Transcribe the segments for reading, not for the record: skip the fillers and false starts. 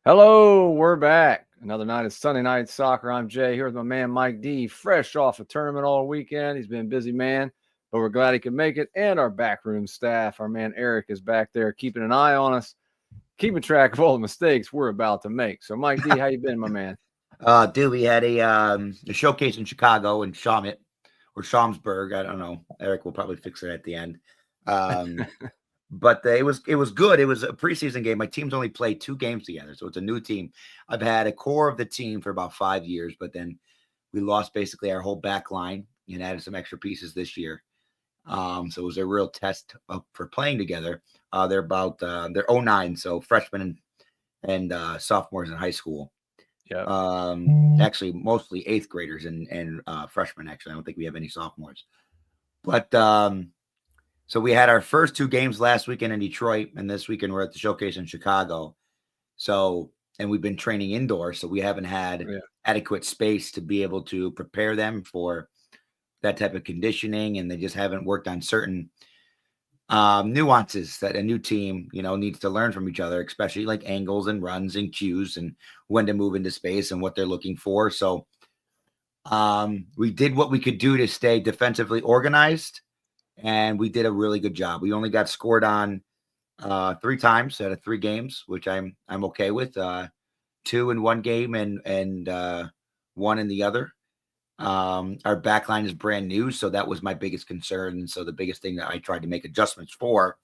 Hello, we're back. Another night of Sunday Night Soccer. I'm Jay here with my man Mike D, fresh off a tournament all weekend. He's been a busy man, but we're glad he could make it. And our backroom staff, our man Eric is back there keeping an eye on us, keeping track of all the mistakes we're about to make. So, Mike D, how you been, my man? Dude, we had a showcase in Chicago and Shamit or Shamsburg. I don't know. Eric will probably fix it at the end. But it was good. It was a preseason game. My team's only played 2 games together, so it's a new team. I've had a core of the team for about 5 years, but then we lost basically our whole back line and added some extra pieces this year. So it was a real test for playing together. They're 09, so freshmen and sophomores in high school. Yeah. Actually, mostly 8th graders and freshmen. Actually, I don't think we have any sophomores. But so we had our first 2 games last weekend in Detroit, and this weekend we're at the showcase in Chicago. So, and we've been training indoors, so we haven't had adequate space to be able to prepare them for that type of conditioning, and they just haven't worked on certain nuances that a new team, needs to learn from each other, especially like angles and runs and cues and when to move into space and what they're looking for. So we did what we could do to stay defensively organized, and we did a really good job. We only got scored on 3 times out of 3 games, which I'm okay with. 2 in one game and 1 in the other. Our back line is brand new, so that was my biggest concern. And so the biggest thing that I tried to make adjustments for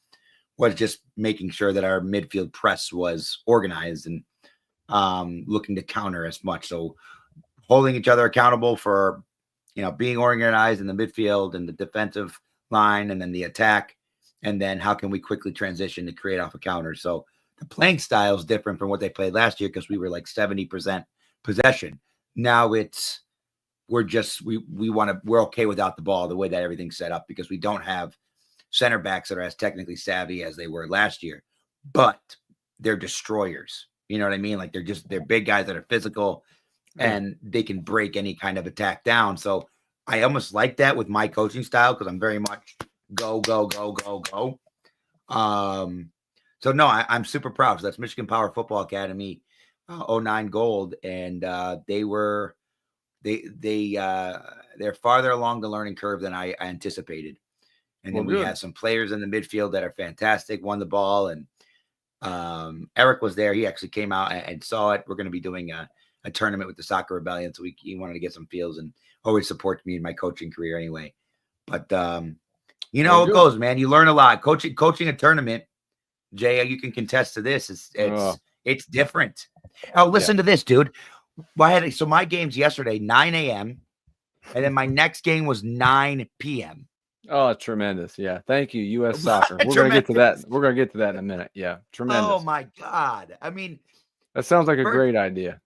was just making sure that our midfield press was organized and looking to counter as much. So holding each other accountable for, being organized in the midfield and the defensive line and then the attack. And then how can we quickly transition to create off a counter? So the playing style is different from what they played last year because we were like 70% possession. Now we're okay without the ball the way that everything's set up because we don't have center backs that are as technically savvy as they were last year, but they're destroyers. You know what I mean? Like they're big guys that are physical and they can break any kind of attack down. So I almost like that with my coaching style because I'm very much go, go, go, go, go. So no, I'm super proud. So that's Michigan Power Football Academy 09 gold. And they're farther along the learning curve than I anticipated. And then we had some players in the midfield that are fantastic, won the ball. And Eric was there. He actually came out and saw it. We're going to be doing a tournament with the Soccer Rebellion. So he wanted to get some feels and always supports me in my coaching career anyway. But how it goes, man. You learn a lot. Coaching a tournament, Jay, you can contest to this. It's different. Oh, listen to this, dude. So my game's yesterday, 9 a.m. And then my next game was 9 p.m. Oh, tremendous. Yeah. Thank you, U.S. Soccer. We're going to get to that. We're going to get to that in a minute. Yeah. Tremendous. Oh, my God. I mean. That sounds like a great idea.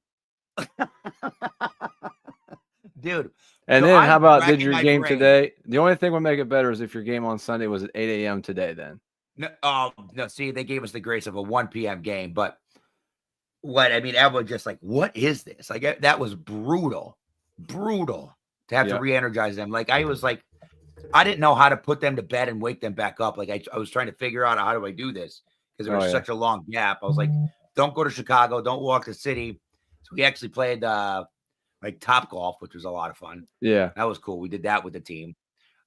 Dude. And then how about did your game today? The only thing would make it better is if your game on Sunday was at 8 a.m. today then. No, see, they gave us the grace of a 1 p.m. game, but everyone just like, what is this? Like, that was brutal to have to re-energize them. Like, I was like, I didn't know how to put them to bed and wake them back up. Like, I was trying to figure out how do I do this because there was such a long gap. I was like, don't go to Chicago. Don't walk the city. So we actually played like Top Golf, which was a lot of fun. Yeah. That was cool. We did that with the team.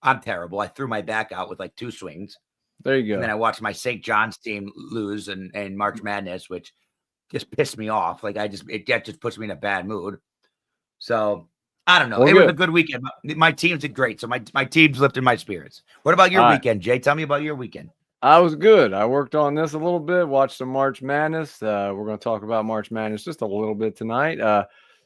I'm terrible. I threw my back out with like 2 swings. There you go. And then I watched my St. John's team lose and March Madness, which just pissed me off. Like that just puts me in a bad mood. So I don't know. Well, it was a good weekend. My teams did great. So my teams lifted my spirits. What about your weekend, Jay? Tell me about your weekend. I was good. I worked on this a little bit, watched some March Madness. We're going to talk about March Madness just a little bit tonight.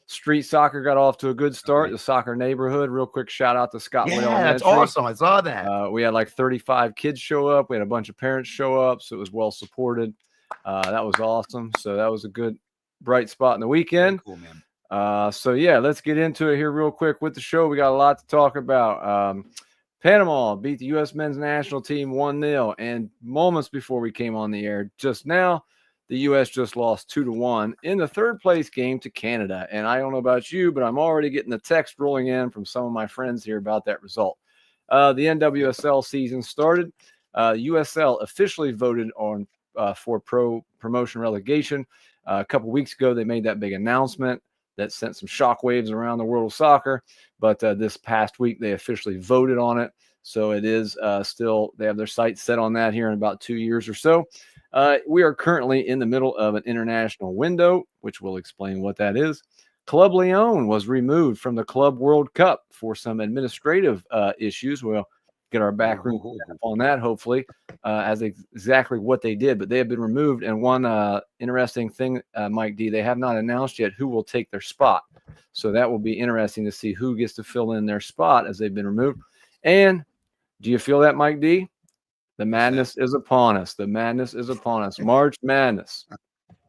Street soccer got off to a good start. The soccer neighborhood. Real quick shout out to Scott. Yeah, that's awesome. I saw that. We had like 35 kids show up. We had a bunch of parents show up, so it was well supported. That was awesome. So that was a good bright spot in the weekend. Very cool, man. So yeah, let's get into it here real quick with the show. We got a lot to talk about. Panama beat the U.S. men's national team 1-0, and moments before we came on the air just now, the U.S. just lost 2-1 in the 3rd place game to Canada. And I don't know about you, but I'm already getting the text rolling in from some of my friends here about that result. The NWSL season started. USL officially voted on for promotion relegation. A couple weeks ago, they made that big announcement that sent some shockwaves around the world of soccer. But this past week, they officially voted on it. So it is still, they have their sights set on that here in about 2 years or so. We are currently in the middle of an international window, which will explain what that is. Club Leon was removed from the Club World Cup for some administrative issues. We'll get our backroom on that, hopefully, as exactly what they did. But they have been removed. And one interesting thing, Mike D, they have not announced yet who will take their spot. So that will be interesting to see who gets to fill in their spot as they've been removed. And do you feel that, Mike D? The madness is upon us. The madness is upon us. March Madness.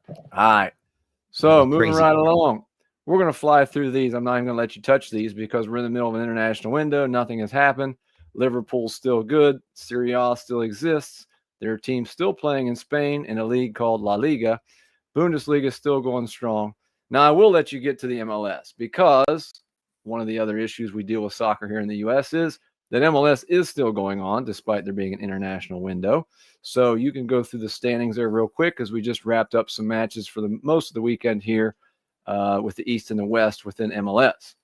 All right. So moving right along. We're going to fly through these. I'm not even going to let you touch these because we're in the middle of an international window. Nothing has happened. Liverpool's still good. Serie A still exists. Their team's still playing in Spain in a league called La Liga. Bundesliga is still going strong. Now, I will let you get to the MLS because one of the other issues we deal with soccer here in the U.S. is that MLS is still going on despite there being an international window. So you can go through the standings there real quick because we just wrapped up some matches for the most of the weekend here with the East and the West within MLS.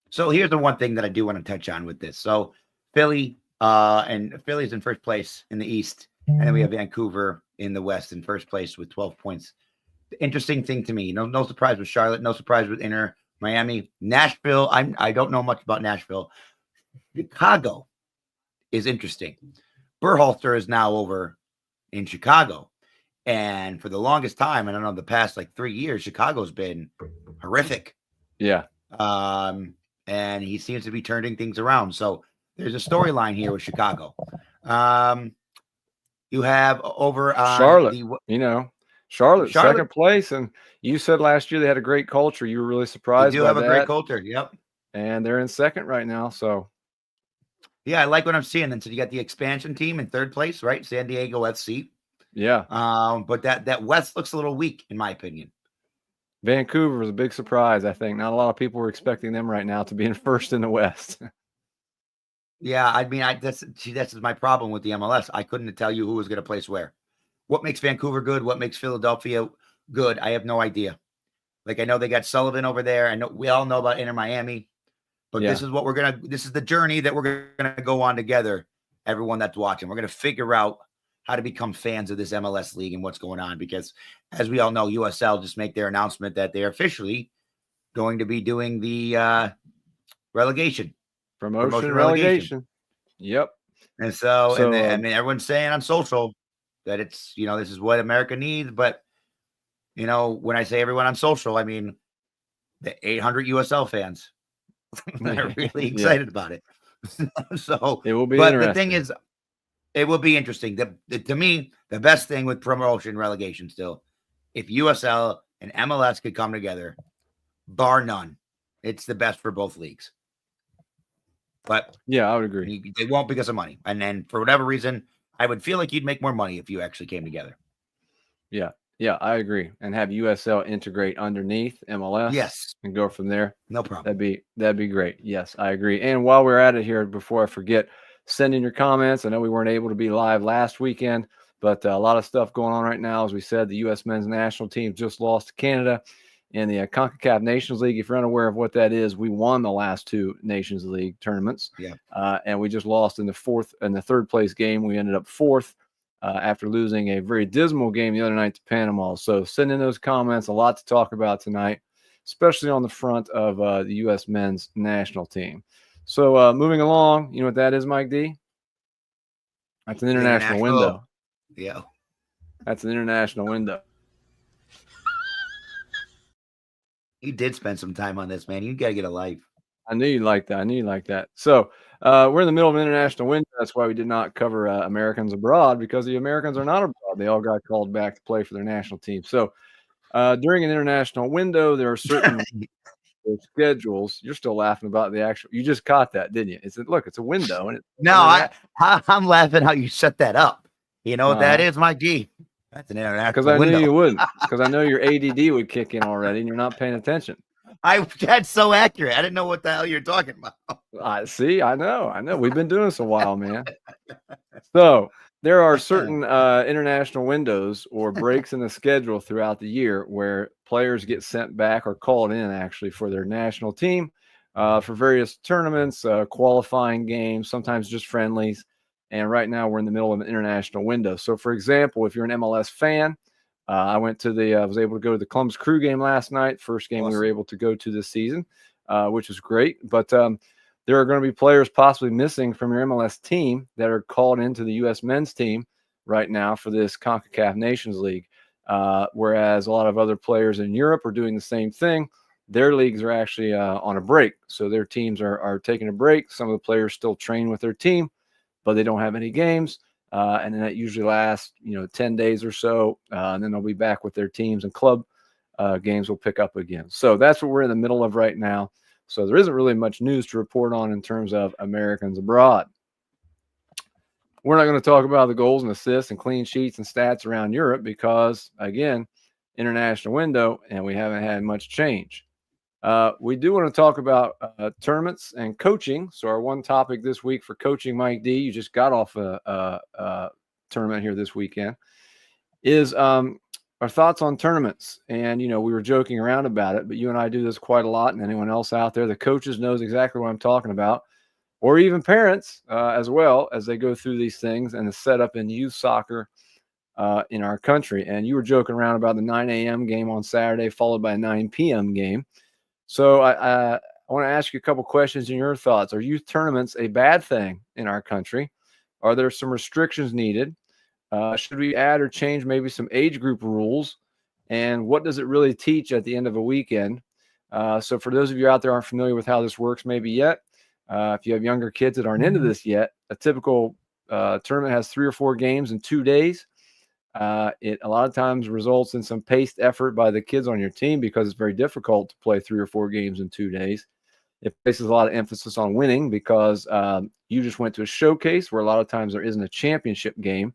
So here's the one thing that I do want to touch on with this. So Philly's in first place in the East, and then we have Vancouver in the West in first place with 12 points. The interesting thing to me, no surprise with Charlotte, no surprise with Inter Miami, Nashville. I don't know much about Nashville. Chicago is interesting. Berhalter is now over in Chicago. And for the longest time, I don't know, the past like 3 years, Chicago's been horrific. Yeah. And he seems to be turning things around. So there's a storyline here with Chicago. You have over Charlotte, Charlotte, second place. And you said last year they had a great culture. You were really surprised by that. They do have a great culture. Yep. And they're in second right now. So yeah, I like what I'm seeing. And so you got the expansion team in third place, right? San Diego FC. Yeah. But that West looks a little weak, in my opinion. Vancouver was a big surprise, I think. Not a lot of people were expecting them right now to be in first in the West. Yeah, I mean, that's my problem with the MLS. I couldn't tell you who was going to place where. What makes Vancouver good? What makes Philadelphia good? I have no idea. Like, I know they got Sullivan over there. I know we all know about Inter Miami, but this is what this is the journey that we're going to go on together. Everyone that's watching, we're going to figure out how to become fans of this MLS league and what's going on. Because as we all know, USL just make their announcement that they're officially going to be doing the relegation. Promotion relegation. Yep. And so I mean, everyone's saying on social that it's, this is what America needs. But, when I say everyone on social, I mean the 800 USL fans that are really excited about it. So it will be interesting. The thing is, it will be interesting. To me, the best thing with promotion relegation still, if USL and MLS could come together, bar none, it's the best for both leagues. But yeah, I would agree. They won't because of money. And then for whatever reason, I would feel like you'd make more money if you actually came together. Yeah. Yeah, I agree. And have USL integrate underneath MLS. Yes. And go from there. No problem. That'd be great. Yes, I agree. And while we're at it here, before I forget, send in your comments. I know we weren't able to be live last weekend, but a lot of stuff going on right now. As we said, the U.S. men's national team just lost to Canada in the CONCACAF Nations League. If you're unaware of what that is, we won the last two Nations League tournaments. Yeah. And we just lost in the third place game. We ended up fourth after losing a very dismal game the other night to Panama. So send in those comments. A lot to talk about tonight, especially on the front of the U.S. men's national team. So moving along, you know what that is, Mike D? That's an international window. Yeah. That's an international window. You did spend some time on this, man. You got to get a life. I knew you'd like that. So we're in the middle of an international window. That's why we did not cover Americans abroad, because the Americans are not abroad. They all got called back to play for their national team. So during an international window, there are certain schedules. You're still laughing about the actual. You just caught that, didn't you? It's a window. And I'm laughing how you set that up. You know what that is, my G. That's an international because I knew you wouldn't. Because I know your ADD would kick in already, and you're not paying attention. That's so accurate. I didn't know what the hell you're talking about. I know. We've been doing this a while, man. So there are certain international windows or breaks in the schedule throughout the year where players get sent back or called in actually for their national team for various tournaments, qualifying games, sometimes just friendlies. And right now we're in the middle of an international window. So, for example, if you're an MLS fan, I went to was able to go to the Columbus Crew game last night, first game we were able to go to this season, which was great. But there are going to be players possibly missing from your MLS team that are called into the U.S. men's team right now for this CONCACAF Nations League. Whereas a lot of other players in Europe are doing the same thing. Their leagues are actually on a break. So their teams are taking a break. Some of the players still train with their team, but they don't have any games. And then that usually lasts, 10 days or so. And then they'll be back with their teams, and club games will pick up again. So that's what we're in the middle of right now. So there isn't really much news to report on in terms of Americans abroad. We're not going to talk about the goals and assists and clean sheets and stats around Europe because, again, international window, and we haven't had much change. We do want to talk about tournaments and coaching. So our one topic this week for coaching, Mike D, you just got off a tournament here this weekend, is our thoughts on tournaments. And, we were joking around about it, but you and I do this quite a lot. And anyone else out there, the coaches knows exactly what I'm talking about, or even parents as well, as they go through these things and the setup in youth soccer in our country. And you were joking around about the 9 a.m. game on Saturday, followed by a 9 p.m. game. So I want to ask you a couple questions and your thoughts. Are youth tournaments a bad thing in our country? Are there some restrictions needed? Should we add or change maybe some age group rules? And what does it really teach at the end of a weekend? So for those of you out there aren't familiar with how this works maybe yet, if you have younger kids that aren't into this yet, a typical tournament has 3 or 4 games in 2 days. It a lot of times results in some paced effort by the kids on your team because it's very difficult to play 3 or 4 games in 2 days. It places a lot of emphasis on winning because you just went to a showcase where a lot of times there isn't a championship game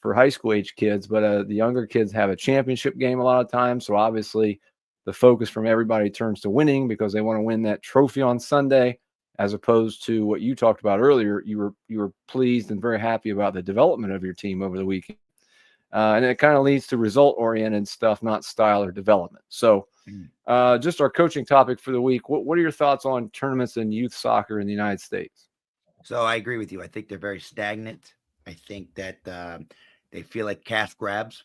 for high school age kids, but the younger kids have a championship game a lot of times. So obviously the focus from everybody turns to winning because they want to win that trophy on Sunday, as opposed to what you talked about earlier. You were pleased and very happy about the development of your team over the weekend. And it kind of leads to result-oriented stuff, not style or development. So just our coaching topic for the week. What are your thoughts on tournaments and youth soccer in the United States? So I agree with you. I think they're very stagnant. I think that they feel like cash grabs,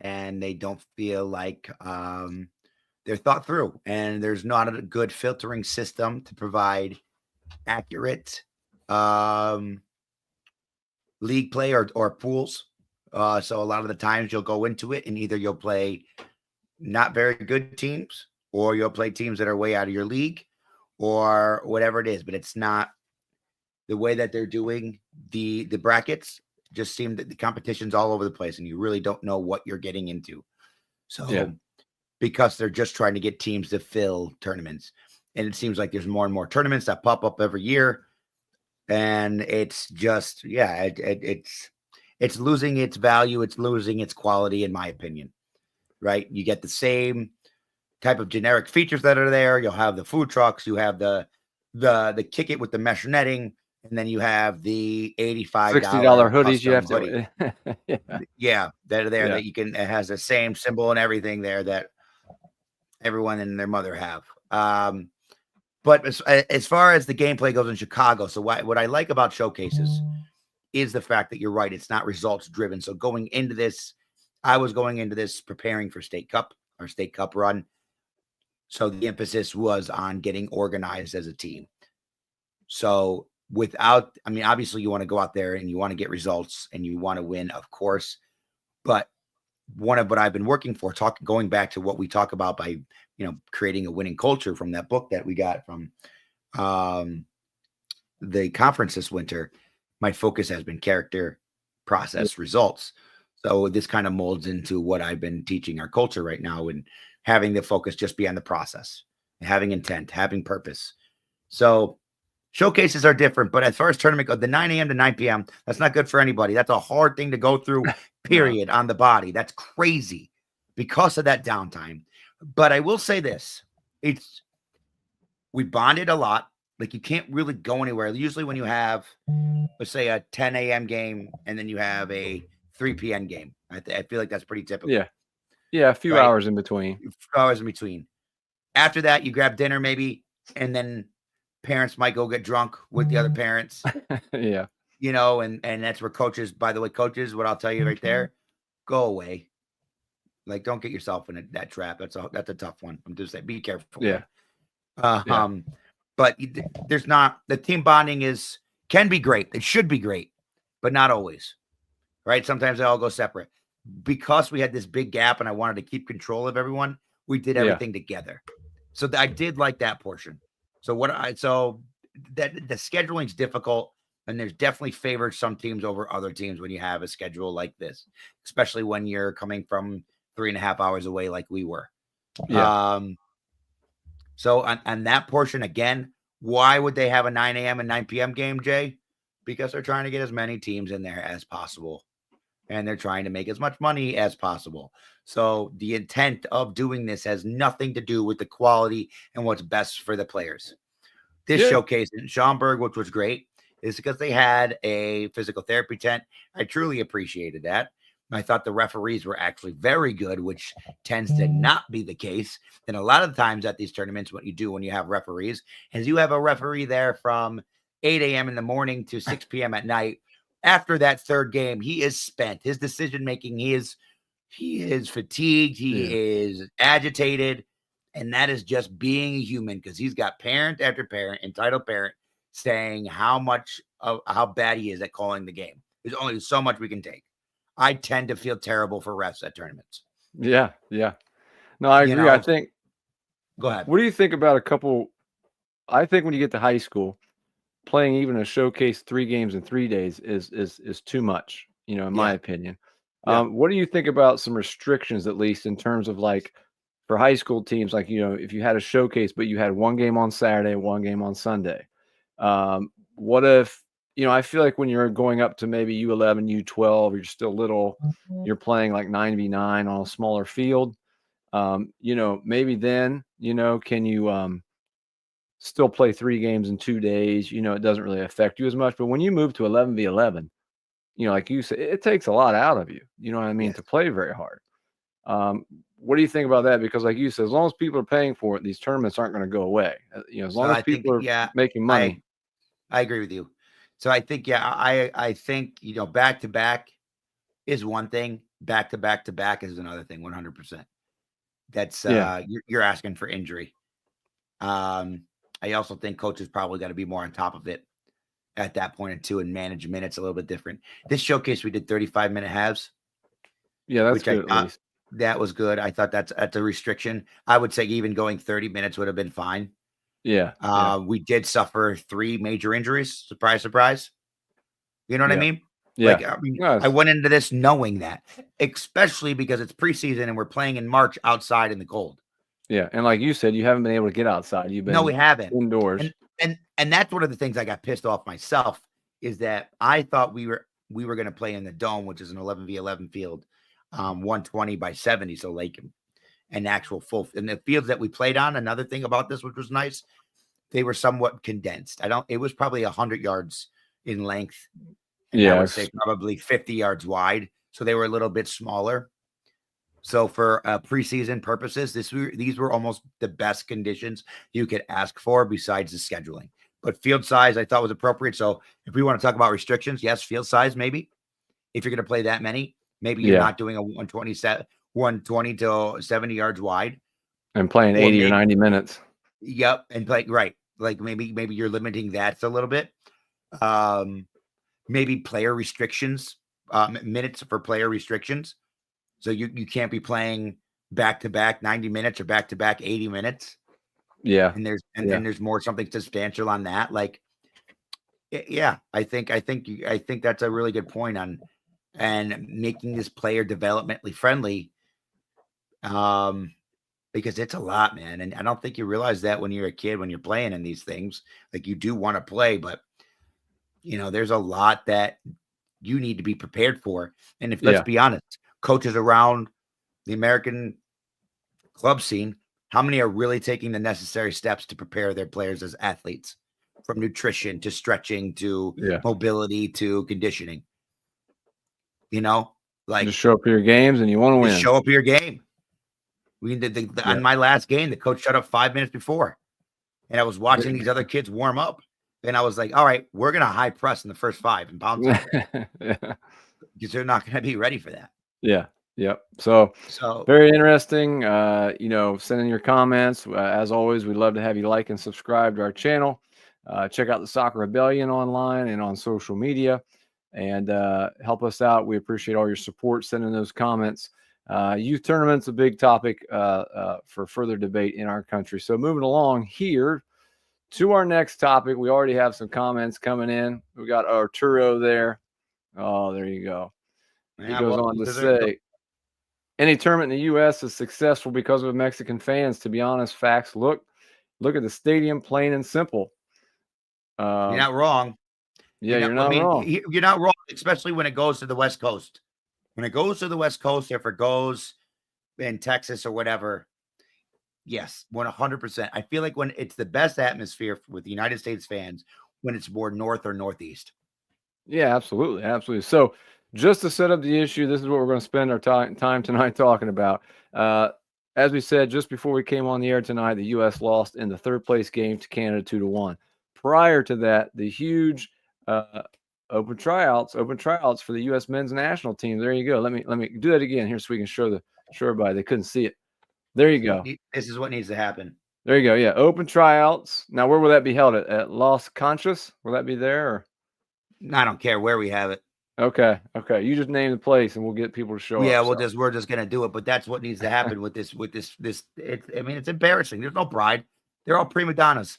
and they don't feel like they're thought through, and there's not a good filtering system to provide accurate league play or pools. So a lot of the times you'll go into it and either you'll play not very good teams, or you'll play teams that are way out of your league, or whatever it is. But it's not the way that they're doing the brackets. Just seem that the competition's all over the place, and you really don't know what you're getting into. So because they're just trying to get teams to fill tournaments, and it seems like there's more and more tournaments that pop up every year, and it's just it's losing its value. It's losing its quality, in my opinion. Right? You get the same type of generic features that are there. You'll have the food trucks. You have the kick it with the mesh netting, and then you have the $85 $60 hoodies you have to that are there that you can. It has the same symbol and everything there that everyone and their mother have. But as far as the gameplay goes in Chicago, so what I like about showcases is the fact that you're right. It's not results driven. So going into this, I was going into this preparing for State Cup run. So the emphasis was on getting organized as a team. So obviously you want to go out there and you want to get results and you want to win, of course. But one of what I've been working for, going back to what we talk about by, creating a winning culture from that book that we got from the conference this winter, my focus has been character, process, results. So this kind of molds into what I've been teaching our culture right now, and having the focus just be on the process, having intent, having purpose. So showcases are different, but as far as tournament goes, the 9 a.m. to 9 p.m., that's not good for anybody. That's a hard thing to go through, period, on the body. That's crazy because of that downtime. But I will say this, we bonded a lot. like you can't really go anywhere. Usually when you have, let's say, a 10 a.m. game and then you have a 3 p.m. game, I feel like that's pretty typical. Yeah. Yeah. A few right? hours in between. A few hours in between. After that, you grab dinner maybe, and then parents might go get drunk with the other parents, Yeah. and that's where coaches, by the way, coaches, what I'll tell you right there, go away. Like, don't get yourself in that trap. That's a tough one. I'm just saying, be careful. Yeah. Yeah. But there's not, the team bonding can be great. It should be great, but not always. Right? Sometimes they all go separate. Because we had this big gap and I wanted to keep control of everyone, we did everything together. So I did like that portion. So that the scheduling is difficult, and there's definitely favored some teams over other teams when you have a schedule like this, especially when you're coming from 3.5 hours away like we were. Yeah. So on that portion, again, why would they have a 9 a.m. and 9 p.m. game, Jay? Because they're trying to get as many teams in there as possible, and they're trying to make as much money as possible. So the intent of doing this has nothing to do with the quality and what's best for the players. This showcase in Schaumburg, which was great, is because they had a physical therapy tent. I truly appreciated that. I thought the referees were actually very good, which tends to not be the case. And a lot of the times at these tournaments, what you do when you have referees is you have a referee there from 8 a.m. in the morning to 6 p.m. at night. After that third game, he is spent. His decision making, he is fatigued. He is agitated. And that is just being a human, because he's got parent after parent, entitled parent, saying how bad he is at calling the game. There's only so much we can take. I tend to feel terrible for refs at tournaments. Yeah. Yeah. No, I agree. I think. Go ahead. What do you think about I think when you get to high school, playing even a showcase 3 games in 3 days is too much, in my opinion. Yeah. What do you think about some restrictions, at least in terms of like for high school teams, like, if you had a showcase, but you had 1 game on Saturday, 1 game on Sunday? What if, I feel like when you're going up to maybe U11, U12, you're still little, you're playing like 9v9 on a smaller field. Maybe then, can you still play 3 games in 2 days? It doesn't really affect you as much. But when you move to 11v11, like you said, it takes a lot out of you. You know what I mean? Yes. To play very hard. What do you think about that? Because like you said, as long as people are paying for it, these tournaments aren't going to go away. As long as people are making money. I agree with you. So I think, I think, back to back is one thing. Back to back to back is another thing. 100%. That's you're asking for injury. I also think coaches probably got to be more on top of it at that point too, and manage minutes a little bit different. This showcase, we did 35-minute halves. Yeah, that's good. At least that was good. I thought that's a restriction. I would say even going 30 minutes would have been fine. Yeah. We did suffer 3 major injuries. Surprise, surprise. You know what I mean? Yeah. Like, I went into this knowing that, especially because it's preseason and we're playing in March outside in the cold. Yeah, and like you said, you haven't been able to get outside. You've been No, we haven't indoors. And that's one of the things I got pissed off myself, is that I thought we were going to play in the dome, which is an 11v11 field, 120 by 70, so like an actual full. And the fields that we played on, another thing about this, which was nice, they were somewhat condensed. It was probably 100 yards in length. And I would say probably 50 yards wide. So they were a little bit smaller. So for preseason purposes, these were almost the best conditions you could ask for besides the scheduling. But field size I thought was appropriate. So if we want to talk about restrictions, yes, field size maybe. If you're going to play that many, maybe you're not doing a 120 to 70 yards wide. And playing 80 or 90 minutes. Yep. And play right. Like maybe you're limiting that a little bit. Maybe player restrictions, minutes for player restrictions. So you can't be playing back-to-back 90 minutes or back-to-back 80 minutes. Yeah. And there's more something substantial on that. Like, yeah, I think that's a really good point on, and making this player developmentally friendly. Because it's a lot, man. And I don't think you realize that when you're a kid, when you're playing in these things, like you do want to play, but there's a lot that you need to be prepared for. And let's be honest, coaches around the American club scene, how many are really taking the necessary steps to prepare their players as athletes? from nutrition to stretching to Yeah. mobility to conditioning. You know, like Just show up for your games and you want to win. just show up for your game. We did on my last game, the coach shut up 5 minutes before, and I was watching these other kids warm up, and I was like, "All right, we're gonna high press in the first 5 and pound them because they're not gonna be ready for that." Yeah. Yep. So very interesting. Send in your comments. As always, we'd love to have you like and subscribe to our channel. Check out the Soccer Rebellion online and on social media, and help us out. We appreciate all your support. Send in those comments. Youth tournament's a big topic for further debate in our country. So moving along here to our next topic, we already have some comments coming in. We got Arturo there. Oh, there you go. He goes on to say, any tournament in the U.S. is successful because of Mexican fans. To be honest, facts. Look at the stadium, plain and simple. You're not wrong. Yeah, you're not wrong. You're not wrong, especially when it goes to the West Coast. When it goes to the West Coast, if it goes in Texas or whatever, yes, 100%. I feel like when it's the best atmosphere with the United States fans when it's more north or northeast. Yeah, absolutely. Absolutely. So just to set up the issue, this is what we're going to spend our time tonight talking about. As we said, just before we came on the air tonight, the U.S. lost in the third place game to Canada 2-1. Prior to that, the huge open tryouts for the U.S. men's national team. There you go. Let me do that again here so we can show everybody. They couldn't see it. There you go. This is what needs to happen. There you go. Yeah, open tryouts. Now, where will that be held at Los Conchas? Will that be there? Or? I don't care where we have it. Okay. You just name the place, and we'll get people to show up. Yeah, we're just gonna do it. But that's what needs to happen with this. It's embarrassing. There's no pride. They're all prima donnas.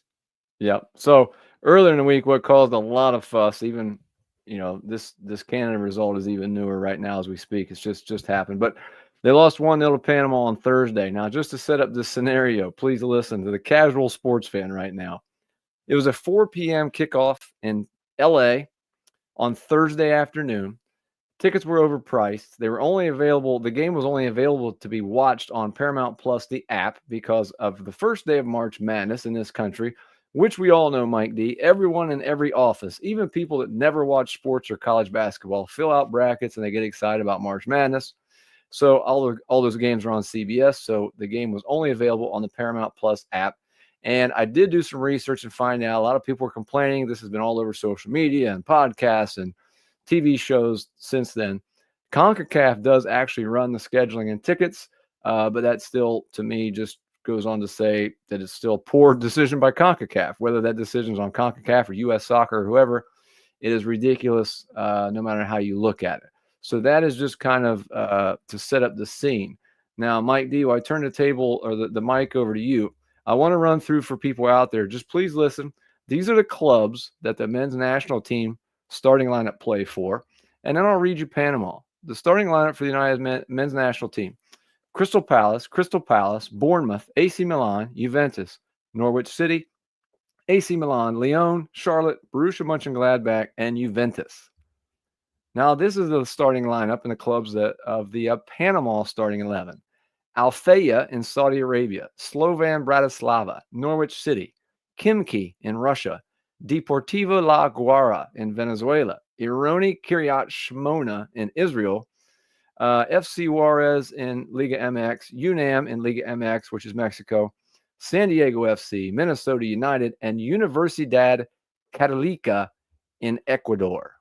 Yep. So earlier in the week, what caused a lot of fuss, even this Canada result is even newer right now as we speak. It's just happened, but they lost 1-0 to Panama on Thursday. Now, just to set up this scenario, please listen to the casual sports fan right now. It was a 4 p.m. kickoff in LA on Thursday afternoon. Tickets were overpriced. They were only available. The game was only available to be watched on Paramount Plus, the app, because of the first day of March Madness in this country, which we all know, Mike D. Everyone in every office, even people that never watch sports or college basketball, fill out brackets and they get excited about March Madness. So all those games are on CBS. So the game was only available on the Paramount Plus app. And I did do some research and find out a lot of people were complaining. This has been all over social media and podcasts and TV shows since then. CONCACAF does actually run the scheduling and tickets, but that still, to me, just goes on to say that it's still a poor decision by CONCACAF. Whether that decision is on CONCACAF or U.S. Soccer or whoever, it is ridiculous no matter how you look at it. So that is just kind of to set up the scene. Now, Mike D, while I turn the table or the mic over to you, I want to run through for people out there. Just please listen. These are the clubs that the men's national team starting lineup play for. And then I'll read you Panama. The starting lineup for the United men's national team: Crystal Palace, Bournemouth, AC Milan, Juventus, Norwich City, AC Milan, Lyon, Charlotte, Borussia Mönchengladbach, and Juventus. Now, this is the starting lineup in the clubs of the Panama starting 11. Al-Fayha in Saudi Arabia, Slovan Bratislava, Norwich City, Khimki in Russia, Deportivo La Guaira in Venezuela, Ironi Kiryat Shmona in Israel, FC Juarez in Liga MX, UNAM in Liga MX, which is Mexico, San Diego FC, Minnesota United, and Universidad Católica in Ecuador.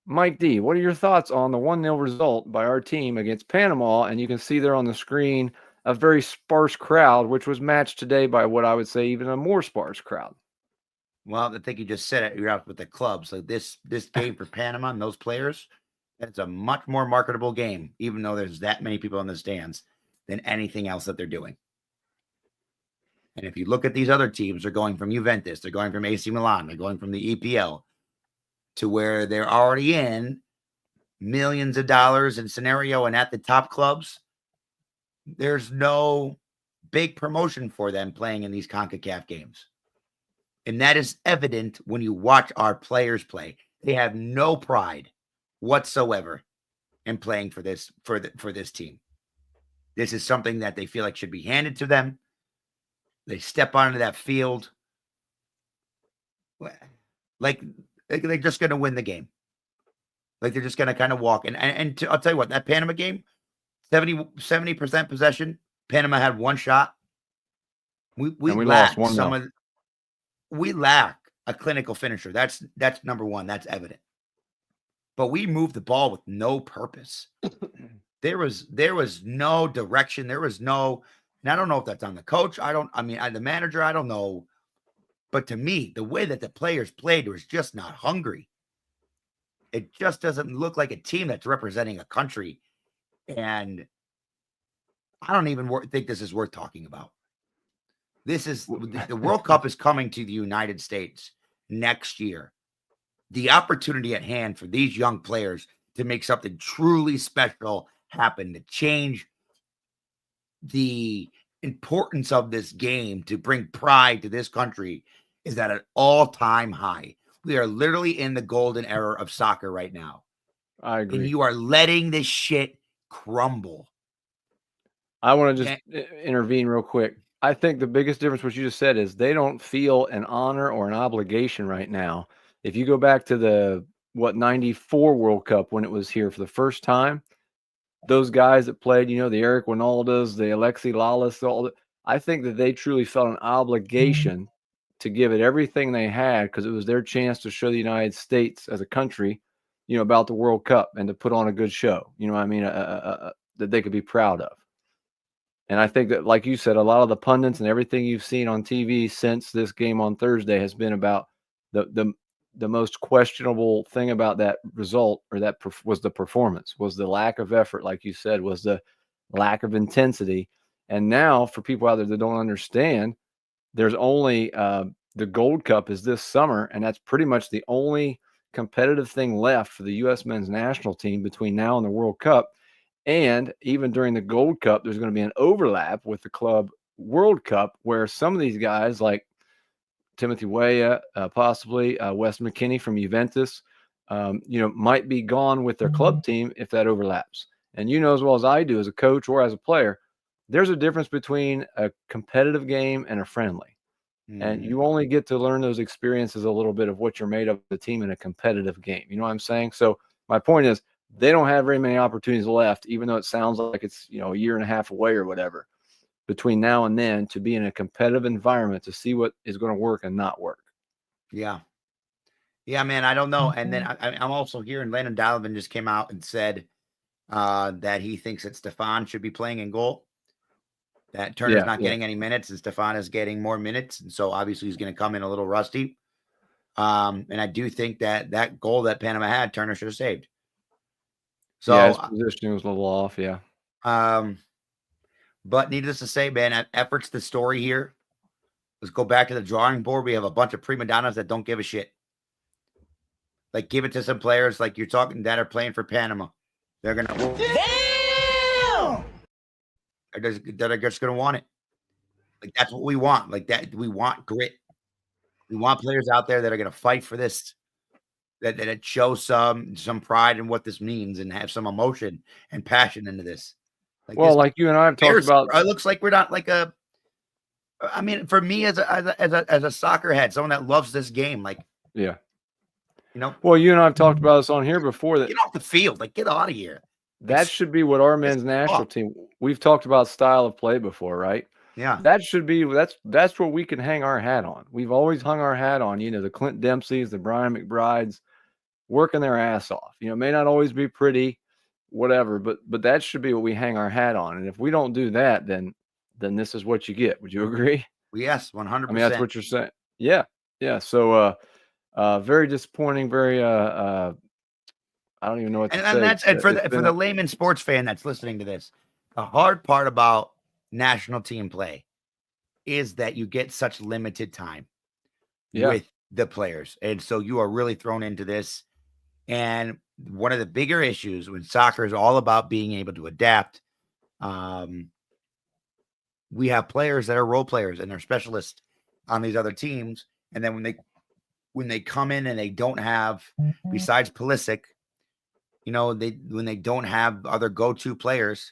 Mike D, what are your thoughts on the 1-0 result by our team against Panama? And you can see there on the screen a very sparse crowd, which was matched today by what I would say even a more sparse crowd. Well, I think you just said it. You're out with the clubs. So this game for Panama and those players, it's a much more marketable game, even though there's that many people in the stands, than anything else that they're doing. And if you look at these other teams, they're going from Juventus, they're going from AC Milan, they're going from the EPL to where they're already in millions of dollars in scenario, and at the top clubs, there's no big promotion for them playing in these CONCACAF games. And that is evident when you watch our players play. They have no pride whatsoever in playing for this team. This is something that they feel like should be handed to them. They step onto that field like they're just going to win the game. Like they're just going to kind of walk. And I'll tell you what, that Panama game, 70% possession. Panama had one shot. We lost lack 1-0. We lack a clinical finisher. That's number one. That's evident. But we moved the ball with no purpose. There was no direction. There was no, and I don't know if that's on the coach. The manager, I don't know. But to me, the way that the players played was just not hungry. It just doesn't look like a team that's representing a country. And I don't even think this is worth talking about. The World Cup is coming to the United States next year. The opportunity at hand for these young players to make something truly special happen, to change the importance of this game, to bring pride to this country, is at an all-time high. We are literally in the golden era of soccer right now. I agree. And you are letting this shit crumble. I want to just intervene real quick. I think the biggest difference, what you just said, is they don't feel an honor or an obligation right now. If you go back to the 94 World Cup when it was here for the first time, those guys that played, the Eric Winaldas, the Alexi Lalas, I think that they truly felt an obligation to give it everything they had, because it was their chance to show the United States as a country, about the World Cup and to put on a good show, that they could be proud of. And I think that, like you said, a lot of the pundits and everything you've seen on TV since this game on Thursday has been about the most questionable thing about that result, or that was the performance, was the lack of effort, like you said, was the lack of intensity. And now, for people out there that don't understand, there's only the Gold Cup is this summer, and that's pretty much the only competitive thing left for the U.S. men's national team between now and the World Cup. And even during the Gold Cup, there's going to be an overlap with the Club World Cup, where some of these guys, like Timothy Weah, possibly Wes McKennie from Juventus, might be gone with their club team if that overlaps. And as well as I do as a coach or as a player, there's a difference between a competitive game and a friendly. Mm-hmm. And you only get to learn those experiences a little bit of what you're made of the team in a competitive game. You know what I'm saying? So my point is, they don't have very many opportunities left, even though it sounds like it's, a year and a half away or whatever, between now and then, to be in a competitive environment to see what is going to work and not work. Yeah. Yeah, man, I don't know. And then I'm also hearing Landon Donovan just came out and said that he thinks that Stefan should be playing in goal. That Turner's not getting any minutes, and Stefan is getting more minutes. And so obviously he's going to come in a little rusty. And I do think that goal that Panama had, Turner should have saved. So his positioning was a little off, yeah. But needless to say, man, effort's the story here. Let's go back to the drawing board. We have a bunch of prima donnas that don't give a shit. Like, give it to some players like you're talking that are playing for Panama. They're gonna They're just gonna want it. Like, that's what we want. Like that, we want grit. We want players out there that are gonna fight for this. That shows some pride in what this means and have some emotion and passion into this. Like you and I have talked about, it looks like we're not like a. I mean, for me as a soccer head, someone that loves this game, like, yeah, Well, you and I have talked about this on here before. That get off the field, like, get out of here. That should be what our men's national team. We've talked about style of play before, right? Yeah, that should be that's what we can hang our hat on. We've always hung our hat on, the Clint Dempseys, the Brian McBrides, working their ass off. It may not always be pretty, whatever, but that should be what we hang our hat on. And if we don't do that, then this is what you get. Would you agree? Yes, 100%. I mean, that's what you're saying. Yeah. So very disappointing, very I don't even know what to say. And that's for the layman sports fan that's listening to this. The hard part about national team play is that you get such limited time with the players. And so you are really thrown into this. And one of the bigger issues when soccer is all about being able to adapt, we have players that are role players and they're specialists on these other teams. And then when they come in and they don't have, besides Pulisic, when they don't have other go-to players,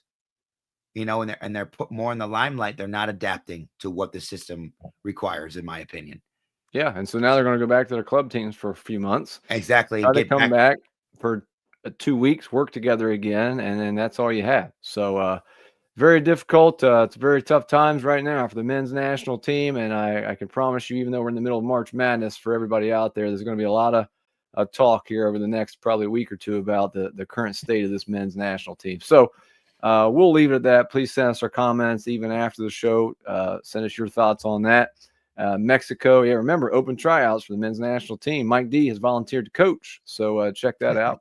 and they're put more in the limelight, they're not adapting to what the system requires, in my opinion. Yeah, and so now they're going to go back to their club teams for a few months. Exactly. Try to come back for 2 weeks, work together again, and then that's all you have. So very difficult. It's very tough times right now for the men's national team, and I can promise you, even though we're in the middle of March Madness, for everybody out there, there's going to be a lot of talk here over the next probably week or two about the current state of this men's national team. So we'll leave it at that. Please send us our comments even after the show. Send us your thoughts on that. Mexico, yeah, remember, open tryouts for the men's national team. Mike D has volunteered to coach, so check that out.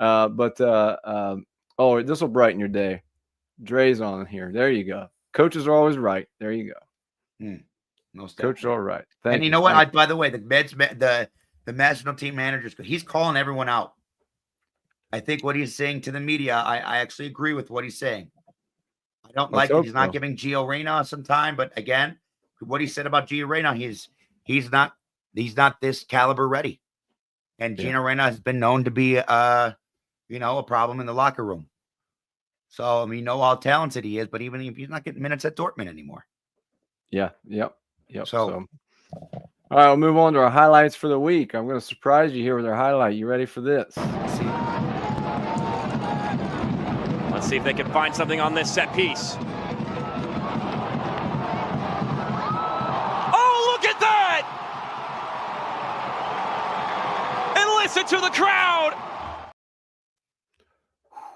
Oh, this will brighten your day. Dre's on here. There you go. Coaches are always right. There you go. Coaches are all right. Thank you. And you know what? By the way, the national team manager, he's calling everyone out. I think what he's saying to the media, I actually agree with what he's saying. I don't like that he's not giving Gio Reyna some time, but again, what he said about Gio Reyna, he's not this caliber ready. And Gio Reyna has been known to be a problem in the locker room. So I mean, you know how talented he is, but even if he's not getting minutes at Dortmund anymore. Yeah, yep. So all right, we'll move on to our highlights for the week. I'm going to surprise you here with our highlight. You ready for this? Let's see if they can find something on this set piece. Listen to the crowd.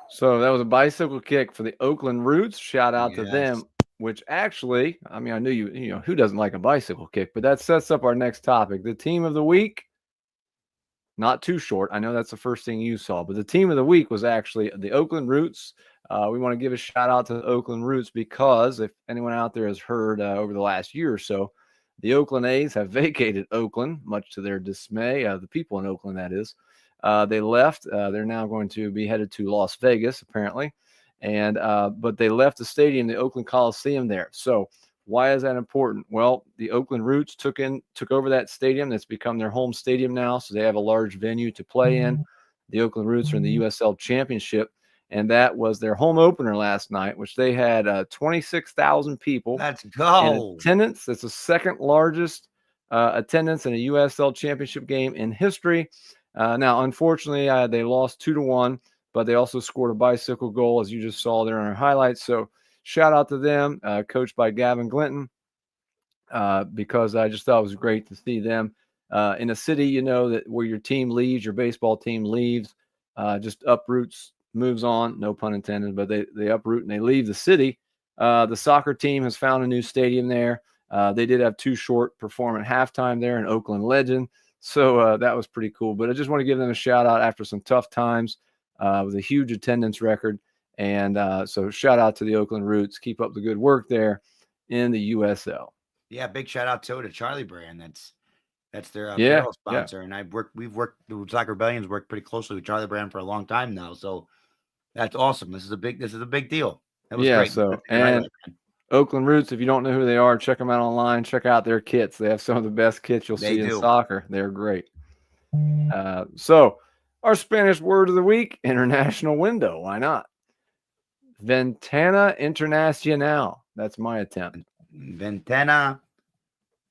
So that was a bicycle kick for the Oakland Roots. Shout out to them, which actually, I mean, I knew you know, who doesn't like a bicycle kick, but that sets up our next topic. The team of the week, not too short. I know that's the first thing you saw, but the team of the week was actually the Oakland Roots. We want to give a shout out to the Oakland Roots because if anyone out there has heard over the last year or so, the Oakland A's have vacated Oakland, much to their dismay. The people in Oakland, that is. They left. They're now going to be headed to Las Vegas, apparently. But they left the stadium, the Oakland Coliseum there. So why is that important? Well, the Oakland Roots took over that stadium. That's become their home stadium now. So they have a large venue to play in. The Oakland Roots are in the USL Championship. And that was their home opener last night, which they had 26,000 people. Let's go. In attendance. That's the second largest attendance in a USL Championship game in history. Now, unfortunately, they lost 2-1, but they also scored a bicycle goal, as you just saw there in our highlights. So shout out to them, coached by Gavin Glinton, because I just thought it was great to see them in a city, you know, that where your team leaves, your baseball team leaves, just uproots, moves on, no pun intended, but they uproot and they leave the city. The soccer team has found a new stadium there. They did have Too Short perform at halftime there, an Oakland legend. So that was pretty cool. But I just want to give them a shout out after some tough times with a huge attendance record. And so shout out to the Oakland Roots. Keep up the good work there in the USL. Yeah, big shout out to Charlie Brand. That's their apparel sponsor. Yeah. And the Soccer Rebellion's worked pretty closely with Charlie Brand for a long time now. So that's awesome. This is a big deal. That was great. So and Oakland Roots, if you don't know who they are, check them out online. Check out their kits. They have some of the best kits you'll see in soccer. They're great. So our Spanish word of the week, international window. Why not? Ventana Internacional. That's my attempt. Ventana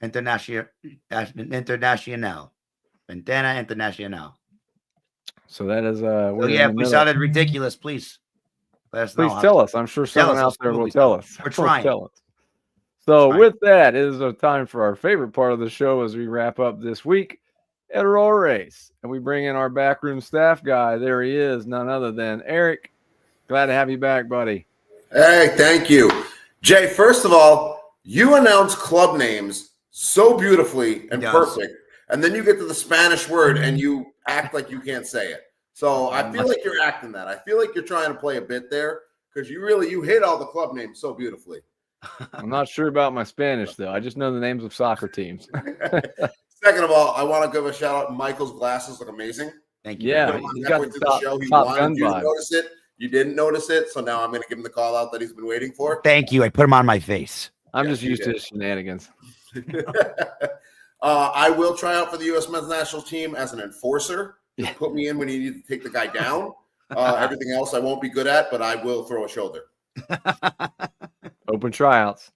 Internacional. Ventana Internacional. So that is if we sounded ridiculous, please let us know. Please tell us. I'm sure someone out there will tell us. We're trying. So with that, it is a time for our favorite part of the show as we wrap up this week at Roll Race. And we bring in our backroom staff guy. There he is, none other than Eric. Glad to have you back, buddy. Hey, thank you. Jay, first of all, you announce club names so beautifully and perfect. And then you get to the Spanish word and you act like you can't say it. So I feel like you're acting that. I feel like you're trying to play a bit there because you hit all the club names so beautifully. I'm not sure about my Spanish, though. I just know the names of soccer teams. Second of all, I want to give a shout out. Michael's glasses look amazing. Thank you. Yeah, he's got the top gun vibe. Notice it. You didn't notice it, so now I'm going to give him the call out that he's been waiting for. Thank you. I put him on my face. I'm just used to his shenanigans. I will try out for the U.S. men's national team as an enforcer. Put me in when you need to take the guy down. Everything else I won't be good at, but I will throw a shoulder. Open tryouts.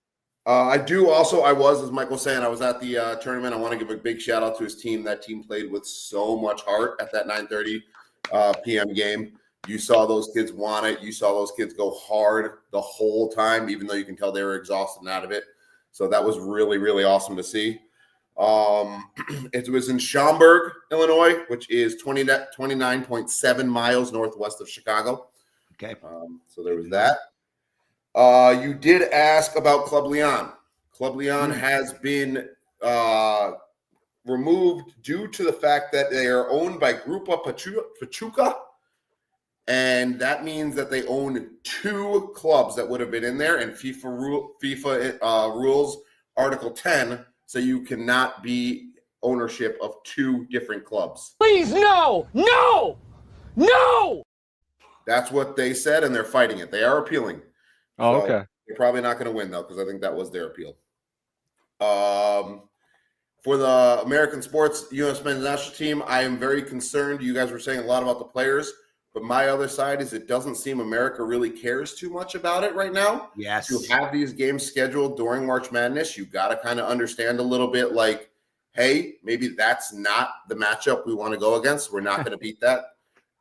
I do also. I was, as Michael was saying, I was at the tournament. I want to give a big shout out to his team. That team played with so much heart at that 9:30 p.m. game. You saw those kids want it. You saw those kids go hard the whole time, even though you can tell they were exhausted and out of it. So that was really, really awesome to see. It was in Schaumburg, Illinois, which is 29.7 miles northwest of Chicago. Okay. So there was that. You did ask about Club Leon. Club Leon has been removed due to the fact that they are owned by Grupa Pachuca, and that means that they own 2 clubs that would have been in there, and FIFA rules Article 10, so you cannot be ownership of 2 different clubs. Please, no! No! No! That's what they said, and they're fighting it. They are appealing. Oh, So okay. they're probably not going to win, though, because I think that was their appeal. For the American sports U.S. men's national team, I am very concerned. You guys were saying a lot about the players, but my other side is it doesn't seem America really cares too much about it right now. Yes. To have these games scheduled during March Madness, you got to kind of understand a little bit like, hey, maybe that's not the matchup we want to go against. We're not going to beat that.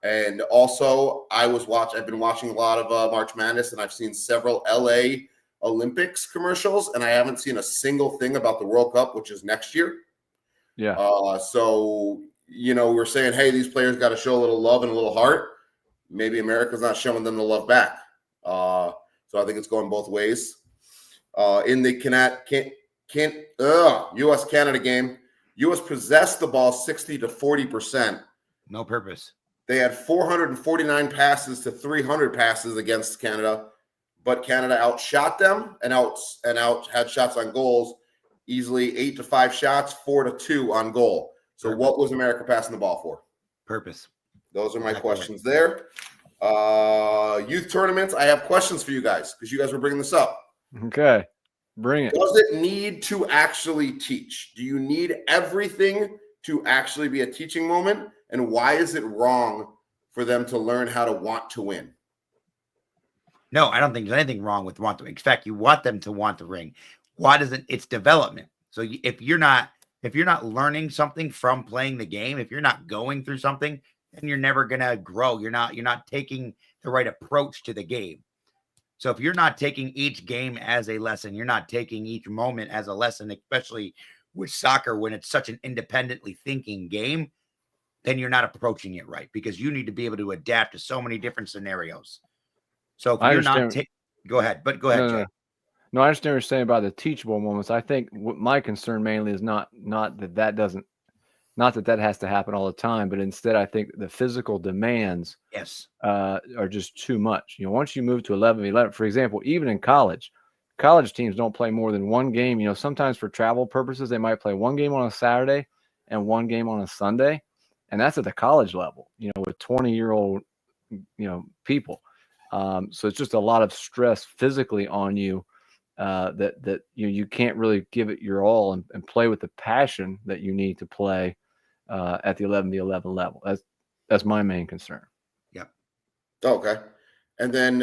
And also, I've been watching a lot of March Madness, and I've seen several LA Olympics commercials, and I haven't seen a single thing about the World Cup, which is next year. Yeah. So, we're saying, hey, these players got to show a little love and a little heart. Maybe America's not showing them the love back. So I think it's going both ways. In the U.S.-Canada game, U.S. possessed the ball 60 to 40%. No purpose. They had 449 passes to 300 passes against Canada, but Canada outshot them and had shots on goals easily 8 to 5 shots, 4 to 2 on goal. So Purpose. What was America passing the ball for? Purpose. Those are my questions there. Youth tournaments, I have questions for you guys because you guys were bringing this up. Okay. Bring it. Does it need to actually teach? Do you need everything to actually be a teaching moment? And why is it wrong for them to learn how to want to win? No, I don't think there's anything wrong with want to. In fact, you want them to want to ring. Why doesn't it's development? So if you're not learning something from playing the game, if you're not going through something, then you're never gonna grow. You're not taking the right approach to the game. So if you're not taking each game as a lesson, you're not taking each moment as a lesson, especially with soccer when it's such an independently thinking game, then you're not approaching it right because you need to be able to adapt to so many different scenarios. So if you're not, go ahead, Jay. No, I understand what you're saying about the teachable moments. I think what my concern mainly is not that has to happen all the time, but instead I think the physical demands are just too much. Once you move to 11v11, for example, even in college teams don't play more than one game. Sometimes for travel purposes, they might play one game on a Saturday and one game on a Sunday. And that's at the college level, with 20-year-old, people. So it's just a lot of stress physically on you that you can't really give it your all and play with the passion that you need to play at the 11v11 level. That's my main concern. Yeah. Okay. And then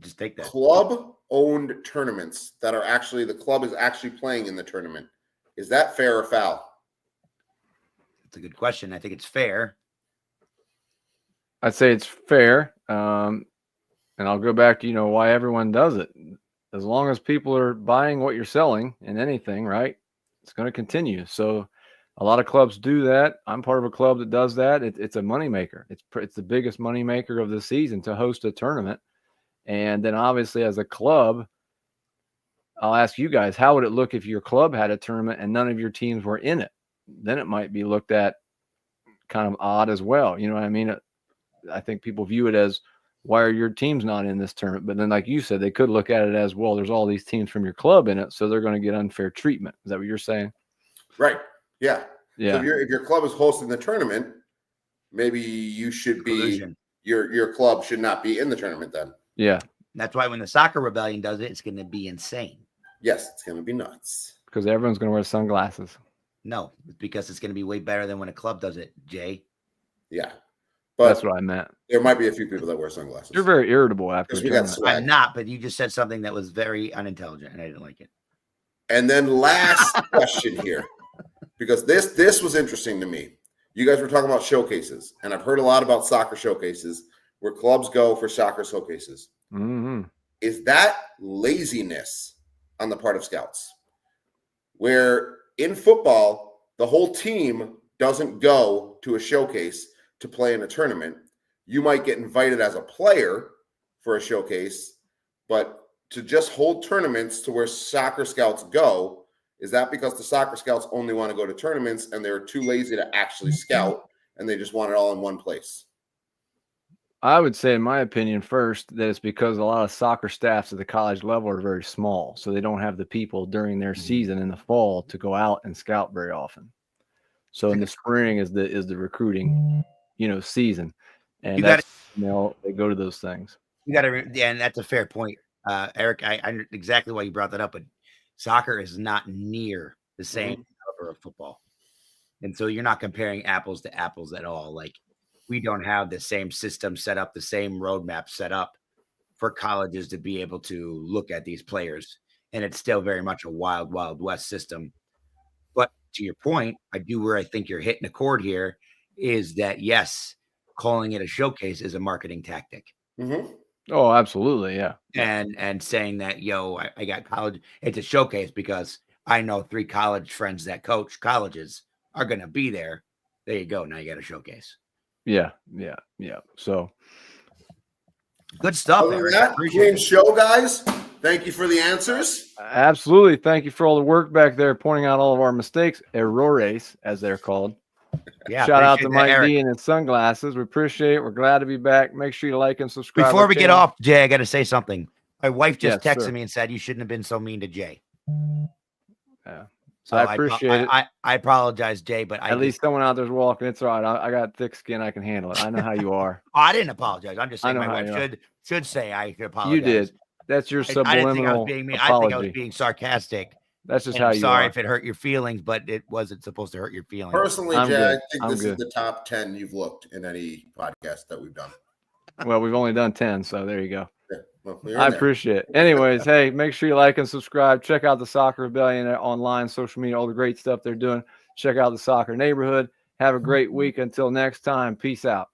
just take that. Club-owned tournaments that are actually the club is actually playing in the tournament. Is that fair or foul? That's a good question. I think it's fair. I'd say it's fair. And I'll go back to, why everyone does it. As long as people are buying what you're selling in anything, right, it's going to continue. So a lot of clubs do that. I'm part of a club that does that. It's a moneymaker. It's the biggest moneymaker of the season to host a tournament. And then obviously as a club, I'll ask you guys, how would it look if your club had a tournament and none of your teams were in it? Then it might be looked at kind of odd as well. You know what I mean? I think people view it as, why are your teams not in this tournament? But then, like you said, they could look at it as, well, there's all these teams from your club in it, so they're going to get unfair treatment. Is that what you're saying? Right. Yeah. Yeah. So if your club is hosting the tournament, maybe you should be your club should not be in the tournament then. Yeah. That's why when the Soccer Rebellion does it, it's going to be insane. Yes, it's going to be nuts. Because everyone's going to wear sunglasses. No, because it's going to be way better than when a club does it, Jay. Yeah. But That's what I meant. there might be a few people that wear sunglasses. You're very irritable after Because we got tournament. swag. I'm not, but you just said something that was very unintelligent, and I didn't like it. And then last question here, because this was interesting to me. You guys were talking about showcases, and I've heard a lot about soccer showcases where clubs go for soccer showcases. Mm-hmm. Is that laziness on the part of scouts? Where in football, the whole team doesn't go to a showcase to play in a tournament. You might get invited as a player for a showcase, but to just hold tournaments to where soccer scouts go, is that because the soccer scouts only want to go to tournaments and they're too lazy to actually scout and they just want it all in one place? I would say, in my opinion, first, that it's because a lot of soccer staffs at the college level are very small. So they don't have the people during their season in the fall to go out and scout very often. So in the spring is the recruiting, season. And they go to those things. You got to, and that's a fair point, Eric. I exactly why you brought that up, but soccer is not near the same caliber of football, and so you're not comparing apples to apples at all. Like, we don't have the same system set up, the same roadmap set up for colleges to be able to look at these players, and it's still very much a wild, wild west system. But to your point, where I think you're hitting a chord here is that yes, calling it a showcase is a marketing tactic. Mm-hmm. Oh, absolutely. Yeah. And saying that, I got college. It's a showcase because I know 3 college friends that coach colleges are going to be there. There you go. Now you got a showcase. Yeah. So good stuff. Other than Eric. that, clean show, guys. Thank you for the answers. absolutely. Thank you for all the work back there, pointing out all of our mistakes, errores, as they're called. Yeah. Shout out to Mike Eric. D and his sunglasses. We appreciate it. We're glad to be back. Make sure you like and subscribe. Before we get off, Jay, I got to say something. My wife just Yes, texted sir. me and said you shouldn't have been so mean to Jay. Yeah. So I appreciate it. I apologize, Jay, but At least someone out there's walking. It's all right. I got thick skin. I can handle it. I know how you are. I didn't apologize. I'm just saying I know my how you wife should say I could apologize. You did. That's your I didn't think I was subliminal being mean. I think I was apology. being sarcastic. That's just And how I'm you sorry are. if it hurt your feelings, but it wasn't supposed to hurt your feelings. Personally, I'm Jay, good. I think I'm this good. is the top 10 you've looked in any podcast that we've done. Well, we've only done 10, so there you go. Yeah, well, you're I in there. appreciate it. Anyways, hey, make sure you like and subscribe. Check out the Soccer Rebellion online, social media, all the great stuff they're doing. Check out the Soccer Neighborhood. Have a great week. Until next time, peace out.